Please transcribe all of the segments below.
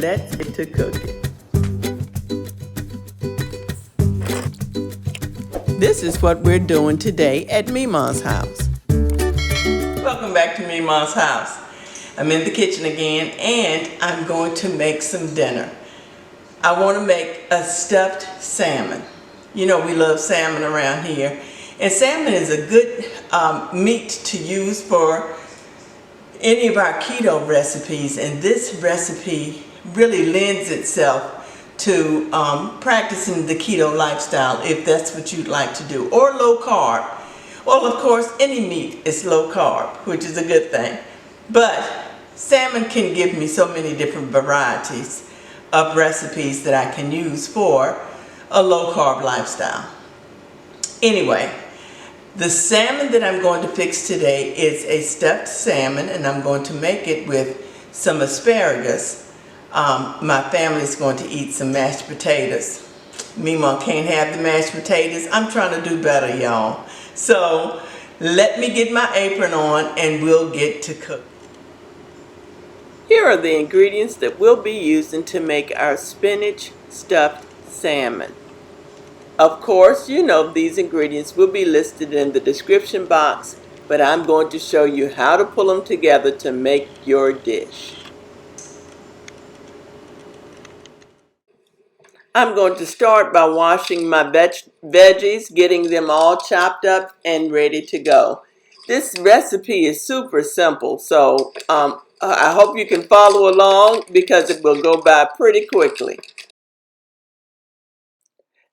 let's get to cooking. This is what we're doing today at Memaw's house. Welcome back to Memaw's house. I'm in the kitchen again and I'm going to make some dinner. I want to make a stuffed salmon. You know we love salmon around here. And salmon is a good meat to use for any of our keto recipes. And this recipe really lends itself to practicing the keto lifestyle, if that's what you'd like to do, or low carb. Well, of course, any meat is low carb, which is a good thing. But salmon can give me so many different varieties of recipes that I can use for a low carb lifestyle. Anyway, the salmon that I'm going to fix today is a stuffed salmon, and I'm going to make it with some asparagus. My family's going to eat some mashed potatoes. Memaw can't have the mashed potatoes. I'm trying to do better, y'all. So let me get my apron on and we'll get to cook. Here are the ingredients that we'll be using to make our spinach stuffed salmon. Of course, you know these ingredients will be listed in the description box, but I'm going to show you how to pull them together to make your dish. I'm going to start by washing my veggies, getting them all chopped up and ready to go. This recipe is super simple, so I hope you can follow along because it will go by pretty quickly.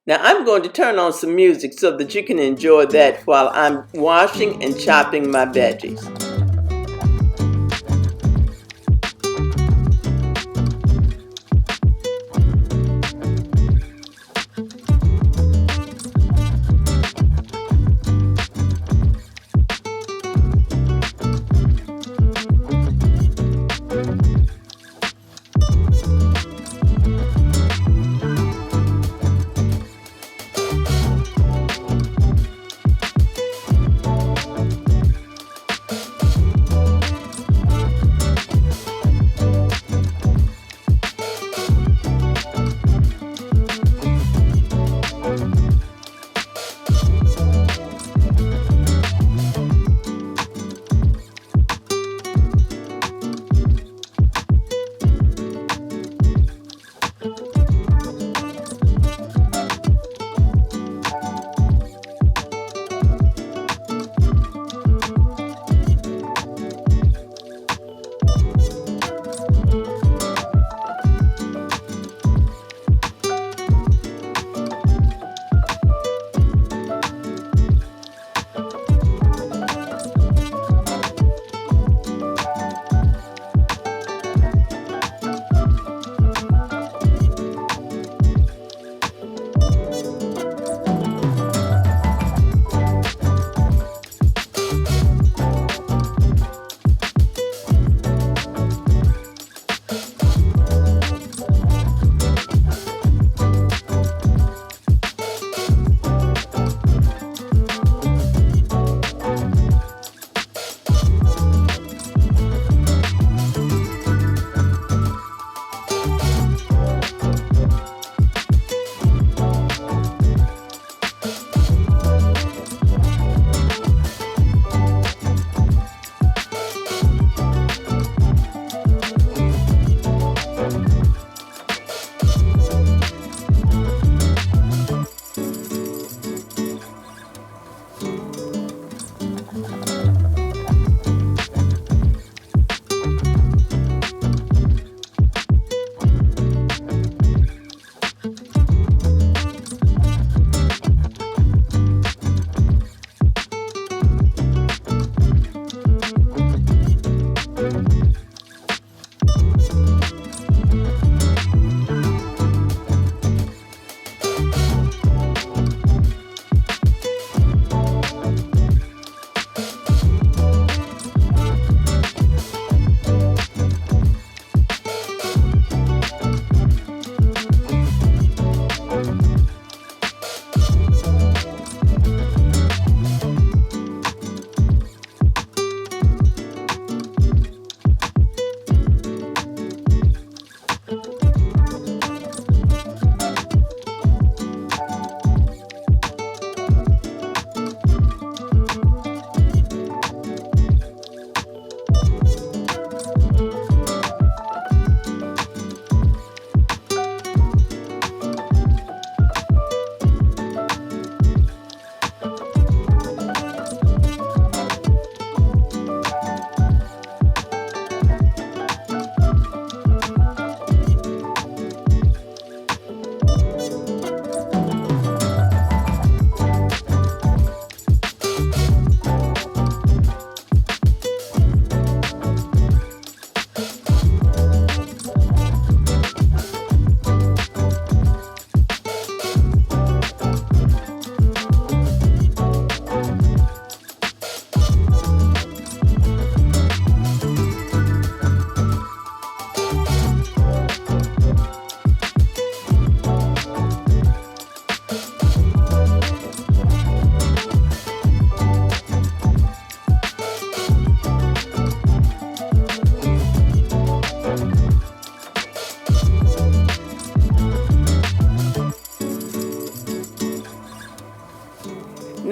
Now I'm going to turn on some music so that you can enjoy that while I'm washing and chopping my veggies.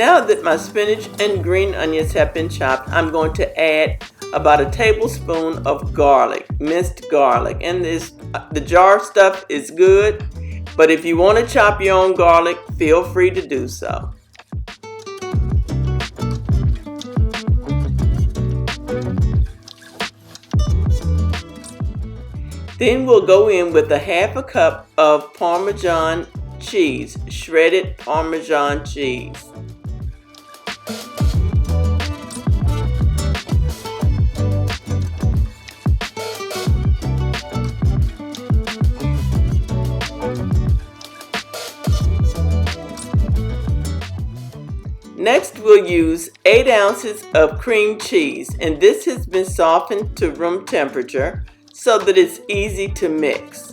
Now that my spinach and green onions have been chopped, I'm going to add about a tablespoon of garlic, minced garlic. And the jar stuff is good, but if you want to chop your own garlic, feel free to do so. Then we'll go in with a half a cup of Parmesan cheese, shredded Parmesan cheese. Next, we'll use 8 ounces of cream cheese, and this has been softened to room temperature so that it's easy to mix.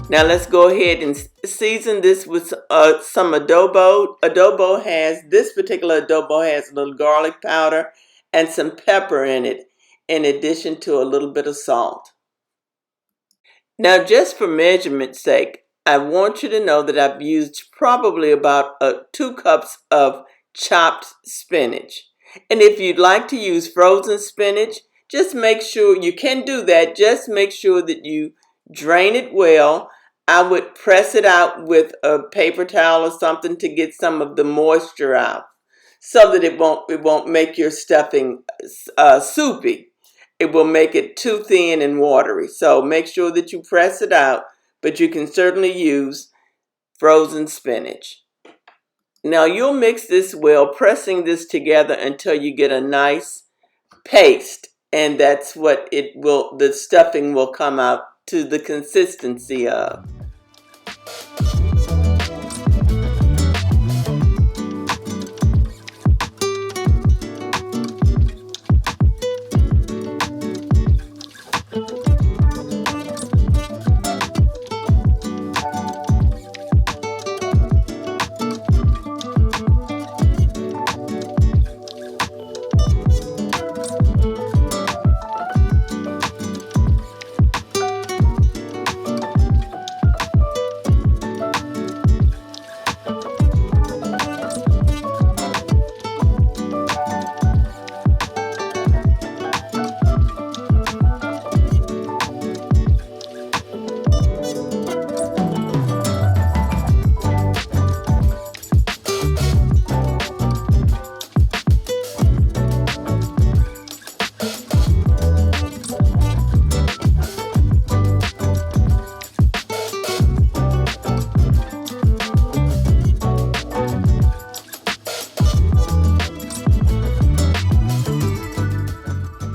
Now let's go ahead and season this with some adobo. This particular adobo has a little garlic powder and some pepper in it, in addition to a little bit of salt. Now, just for measurement's sake, I want you to know that I've used probably about 2 cups of chopped spinach. And if you'd like to use frozen spinach, just make sure you can do that. Just make sure that you drain it well. I would press it out with a paper towel or something to get some of the moisture out, so that it won't make your stuffing soupy. It will make it too thin and watery. So make sure that you press it out, but you can certainly use frozen spinach. Now you'll mix this well, pressing this together until you get a nice paste, and that's what the stuffing will come out to the consistency of.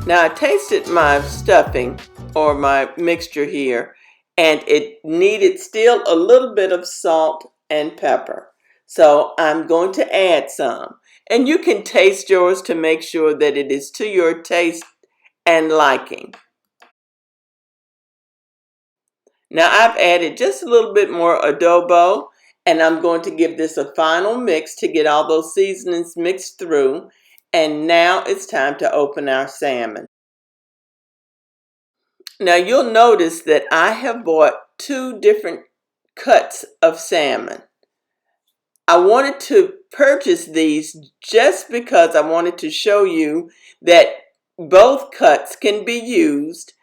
Now I tasted my stuffing or my mixture here, and it needed still a little bit of salt and pepper. So I'm going to add some. And you can taste yours to make sure that it is to your taste and liking. Now I've added just a little bit more adobo, and I'm going to give this a final mix to get all those seasonings mixed through. And now it's time to open our salmon. Now you'll notice that I have bought 2 different cuts of salmon. I wanted to purchase these just because I wanted to show you that both cuts can be used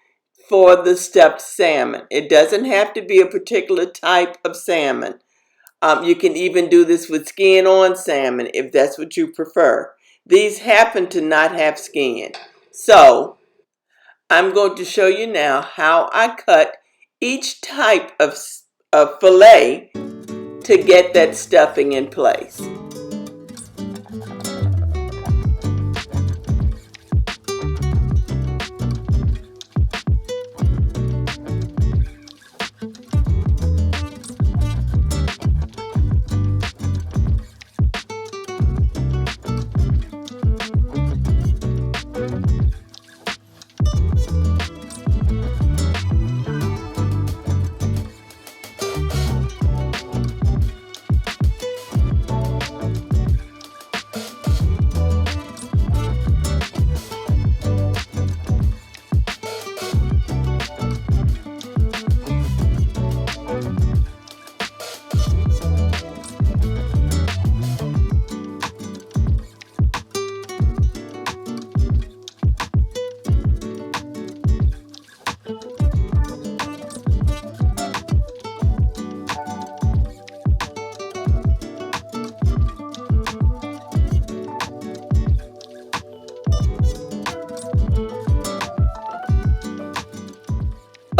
for the stuffed salmon. It doesn't have to be a particular type of salmon. You can even do this with skin on salmon if that's what you prefer. These happen to not have skin. So I'm going to show you now how I cut each type of fillet to get that stuffing in place.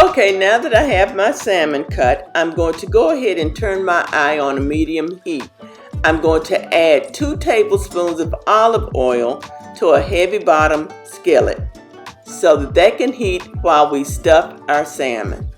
Okay, now that I have my salmon cut, I'm going to go ahead and turn my eye on a medium heat. I'm going to add 2 tablespoons of olive oil to a heavy bottom skillet so that they can heat while we stuff our salmon.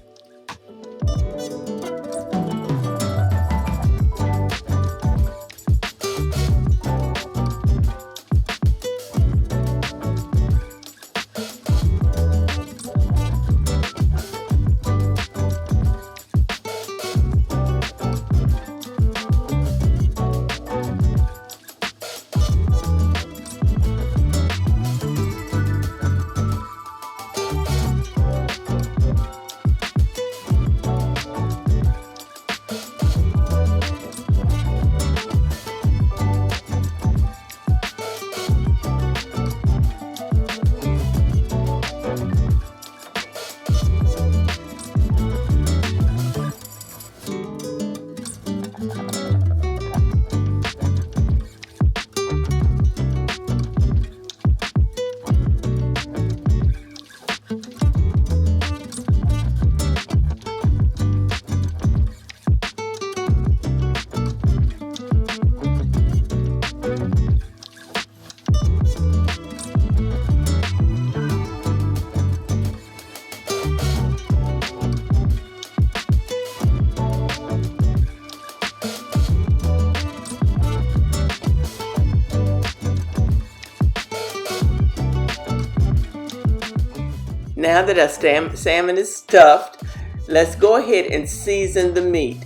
Now that our salmon is stuffed, let's go ahead and season the meat.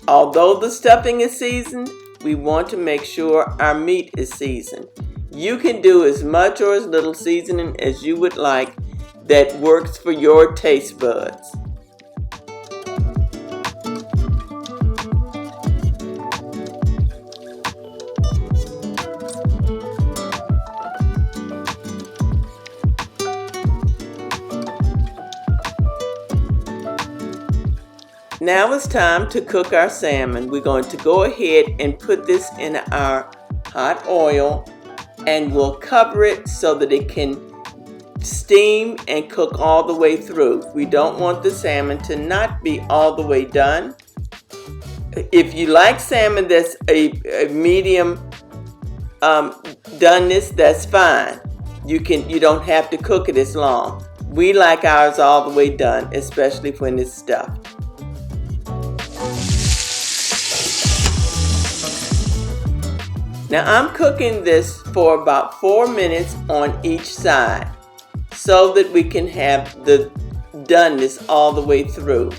Although the stuffing is seasoned, we want to make sure our meat is seasoned. You can do as much or as little seasoning as you would like that works for your taste buds. Now it's time to cook our salmon. We're going to go ahead and put this in our hot oil and we'll cover it so that it can steam and cook all the way through. We don't want the salmon to not be all the way done. If you like salmon that's a medium doneness, that's fine. You don't have to cook it as long. We like ours all the way done, especially when it's stuffed. Now I'm cooking this for about 4 minutes on each side so that we can have the doneness all the way through.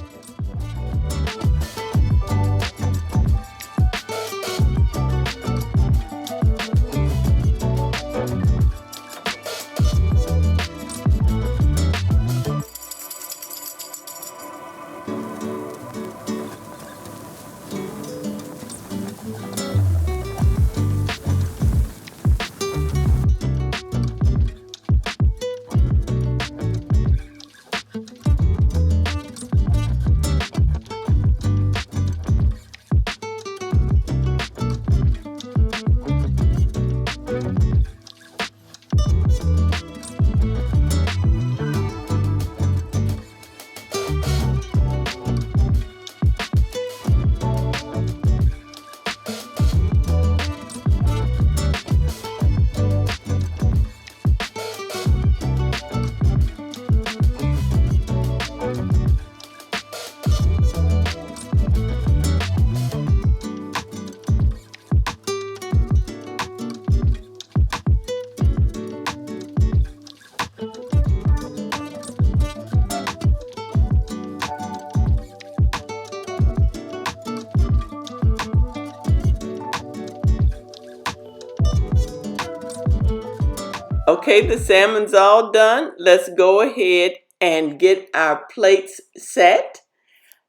Okay, the salmon's all done. Let's go ahead and get our plates set.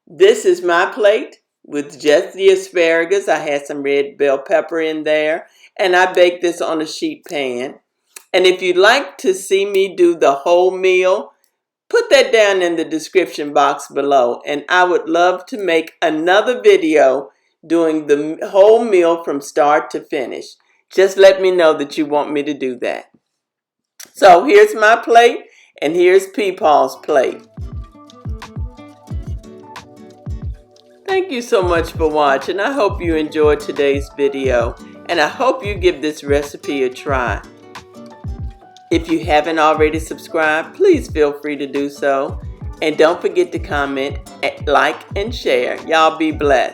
This is my plate with just the asparagus. I had some red bell pepper in there, and I baked this on a sheet pan. And if you'd like to see me do the whole meal, put that down in the description box below, and I would love to make another video doing the whole meal from start to finish. Just let me know that you want me to do that. So here's my plate, and here's Peepaw's plate. Thank you so much for watching. I hope you enjoyed today's video, and I hope you give this recipe a try. If you haven't already subscribed, please feel free to do so. And don't forget to comment, like, and share. Y'all be blessed.